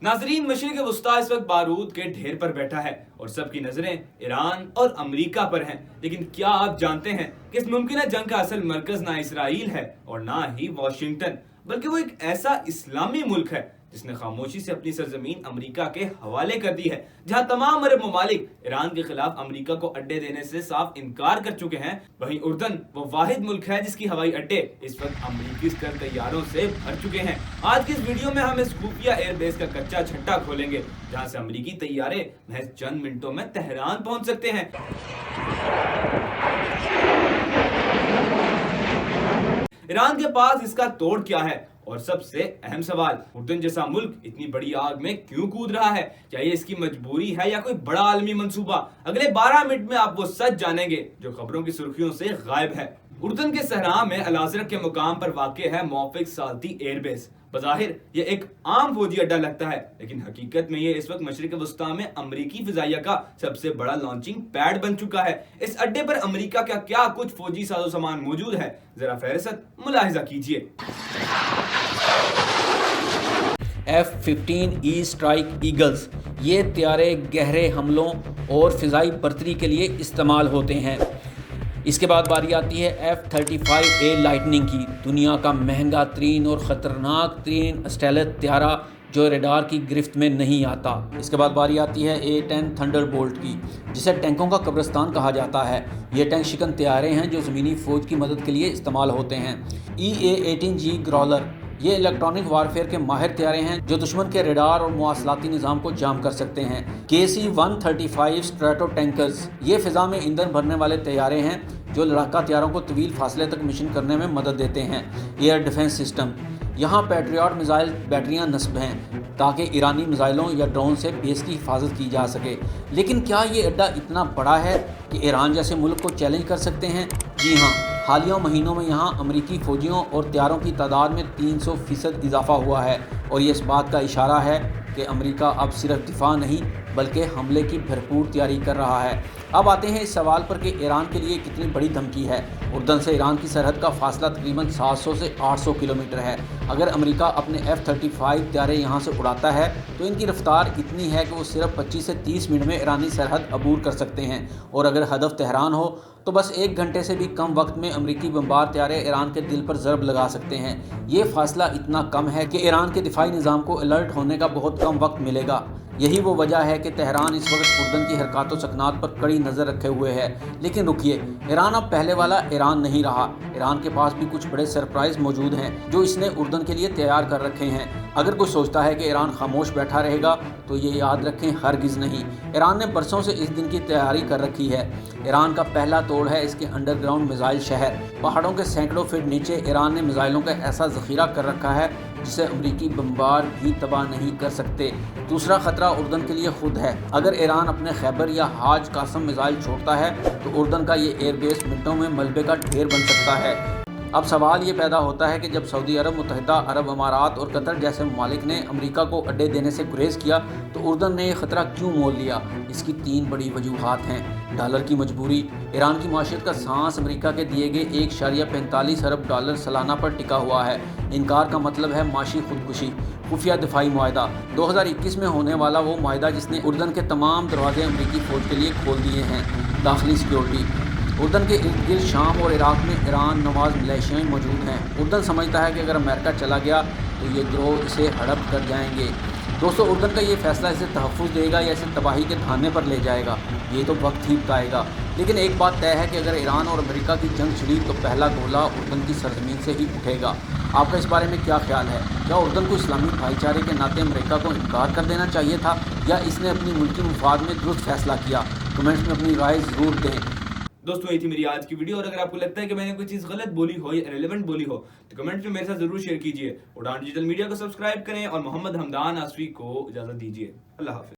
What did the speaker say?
नाजरीन, मशरिक़ वस्ता इस वक्त बारूद के ढेर पर बैठा है और सबकी नजरें ईरान और अमेरिका पर हैं। लेकिन क्या आप जानते हैं कि इस मुमकिन जंग का असल मरकज ना इसराइल है और ना ही वाशिंगटन, बल्कि वो एक ऐसा इस्लामी मुल्क है जिसने खामोशी से अपनी सरजमीन अमेरिका के हवाले कर दी है, जहां तमाम अरब ममालिक ईरान के खिलाफ अमेरिका को अड्डे देने से साफ इनकार कर चुके हैं। वहीं उर्दन वो वाहिद मुल्क है जिसकी हवाई अड्डे इस वक्त अमेरिकी स्तर तैयारों से भर चुके हैं। आज की इस वीडियो में हम इस खुफिया एयरबेस का कच्चा छट्टा खोलेंगे, जहां से अमेरिकी तैयारे महज चंद मिनटों में तेहरान पहुंच सकते हैं। ईरान के पास इसका तोड़ क्या है, और सबसे अहम सवाल, उर्दन जैसा मुल्क इतनी बड़ी आग में क्यों कूद रहा है? क्या ये इसकी मजबूरी है या कोई बड़ा आलमी मंसूबा? अगले 12 मिनट में आप वो सच जानेंगे जो खबरों की सुर्खियों से गायब है। उर्दन के सहरा में अल-अज़रक के मुकाम पर वाक़ है मौफ़िक़ साल्ती एयरबेस। बज़ाहिर ये एक आम फौजी अड्डा लगता है, लेकिन हकीकत में ये इस वक्त मशरिक़ वस्ता में अमरीकी फिज़ाइया का सबसे बड़ा लॉन्चिंग पैड बन चुका है। इस अड्डे पर अमरीका का क्या कुछ फौजी साजो सामान मौजूद है, जरा फहरिस्त मुलाहिजा कीजिए। F-15E स्ट्राइक ईगल्स ये तैयारे गहरे हमलों और फ़िज़ाई बर्तरी के लिए इस्तेमाल होते हैं। इसके बाद बारी आती है F-35A लाइटनिंग की, दुनिया का महंगा तरीन और ख़तरनाक तरीन स्टेल्थ त्यारा जो रडार की गिरफ्त में नहीं आता। इसके बाद बारी आती है A-10 थंडरबोल्ट की, जिसे टैंकों का कब्रिस्तान कहा जाता है। ये टैंक शिकन तैयारे हैं जो ज़मीनी फ़ौज की मदद के लिए इस्तेमाल होते हैं। EA-18G ग्रॉलर ये इलेक्ट्रॉनिक वारफेयर के माहिर तैयारे हैं जो दुश्मन के रडार और मुआसलाती निज़ाम को जाम कर सकते हैं। KC-135 स्ट्रैटो टैंकर्स ये फ़िज़ा में ईंधन भरने वाले तैयारे हैं जो लड़ाका तैयारों को तवील फासले तक मिशन करने में मदद देते हैं। एयर डिफेंस सिस्टम, यहाँ पैट्रियट मिसाइल बैटरियाँ नस्ब हैं ताकि ईरानी मिसाइलों या ड्रोन से बेस की हिफाजत की जा सके। लेकिन क्या ये अड्डा इतना बड़ा है कि ईरान जैसे मुल्क को चैलेंज कर सकते हैं? जी हाँ, हालिया महीनों में यहाँ अमरीकी फ़ौजियों और तैयारों की तादाद में 300% इजाफा हुआ है, और ये इस बात का इशारा है कि अमेरिका अब सिर्फ दिफा नहीं बल्कि हमले की भरपूर तैयारी कर रहा है। अब आते हैं इस सवाल पर कि ईरान के लिए कितनी बड़ी धमकी है। उर्दन से ईरान की सरहद का फासला तकरीबन 700 से 800 किलोमीटर है। अगर अमेरिका अपने F-35 तैयारे यहाँ से उड़ाता है तो इनकी रफ्तार इतनी है कि वो सिर्फ 25 से 30 मिनट में ईरानी सरहद अबूर कर सकते हैं, और अगर हदफ तेहरान हो तो बस 1 घंटे से भी कम वक्त में अमरीकी बमबार तैयारे ईरान के दिल पर ज़रब लगा सकते हैं। ये फासला इतना कम है कि ईरान के दिफाई निज़ाम को अलर्ट होने का बहुत कम वक्त मिलेगा। यही वो वजह है कि तेहरान इस वक्त उर्दन की हरकत व सकनात पर कड़ी नज़र रखे हुए है। लेकिन रुकिए, ईरान अब पहले वाला ईरान नहीं रहा। ईरान के पास भी कुछ बड़े सरप्राइज़ मौजूद हैं जो इसने उर्दन के लिए तैयार कर रखे हैं। अगर कोई सोचता है कि ईरान खामोश बैठा रहेगा तो ये याद रखें, हरगिज़ नहीं। ईरान ने बरसों से इस दिन की तैयारी कर रखी है। ईरान का पहला तोड़ है इसके अंडरग्राउंड मिसाइल शहर। पहाड़ों के सैकड़ों फीट नीचे ईरान ने मिसाइलों का ऐसा ज़ख़ीरा कर रखा है जिसे अमरीकी बमबार भी तबाह नहीं कर सकते। दूसरा ख़तरा उर्दन के लिए खुद है। अगर ईरान अपने खैबर या हाज कासम मिसाइल छोड़ता है तो उर्दन का ये एयरबेस मिनटों में मलबे का ढेर बन सकता है। अब सवाल ये पैदा होता है कि जब सऊदी अरब, मुत्तहिदा अरब अमारात और कतर जैसे ममालिक ने अमेरिका को अड्डे देने से गुरेज किया तो उर्दन ने यह ख़तरा क्यों मोल लिया? इसकी 3 बड़ी वजूहात हैं। डॉलर की मजबूरी, ईरान की माशियत का सांस अमेरिका के दिए गए 1.45 अरब डॉलर सालाना पर टिका हुआ है। इनकार का मतलब है माशी खुदकुशी। खुफिया दिफाई मुआहदा 2021 में होने वाला वो मुआहदा जिसने उर्दन के तमाम दरवाजे अमरीकी फ़ौज के लिए खोल दिए हैं। दाखिली सिक्योरिटी, उर्दन के इर्द गिर्द शाम और इराक़ में ईरान नवाज मलेशियाएँ मौजूद हैं। उर्दन समझता है कि अगर अमेरिका चला गया तो ये गिरोह इसे हड़प कर जाएंगे। दोस्तों, उर्दन का ये फैसला इसे तहफ़्फ़ुज़ देगा या इसे तबाही के धाने पर ले जाएगा, ये तो वक्त ही बताएगा। लेकिन एक बात तय है कि अगर ईरान और अमेरिका की जंग छिड़ी तो पहला गोला उर्दन की सरजमीन से ही उठेगा। आपका इस बारे में क्या ख्याल है? क्या उर्दन को इस्लामी भाईचारे के नाते अमेरिका को इनकार कर देना चाहिए था, या इसने अपनी मुल्की मुफाद में दुरुस्त फैसला किया? कमेंट्स में अपनी राय ज़रूर दें। दोस्तों, ये थी मेरी आज की वीडियो, और अगर आपको लगता है कि मैंने कोई चीज़ गलत बोली हो या इरेलेवेंट बोली हो तो कमेंट में मेरे साथ जरूर शेयर कीजिए। उड़ान डिजिटल मीडिया को सब्सक्राइब करें और मोहम्मद हमदान आसफी को इजाज़त दीजिए। अल्लाह हाफ़िज़।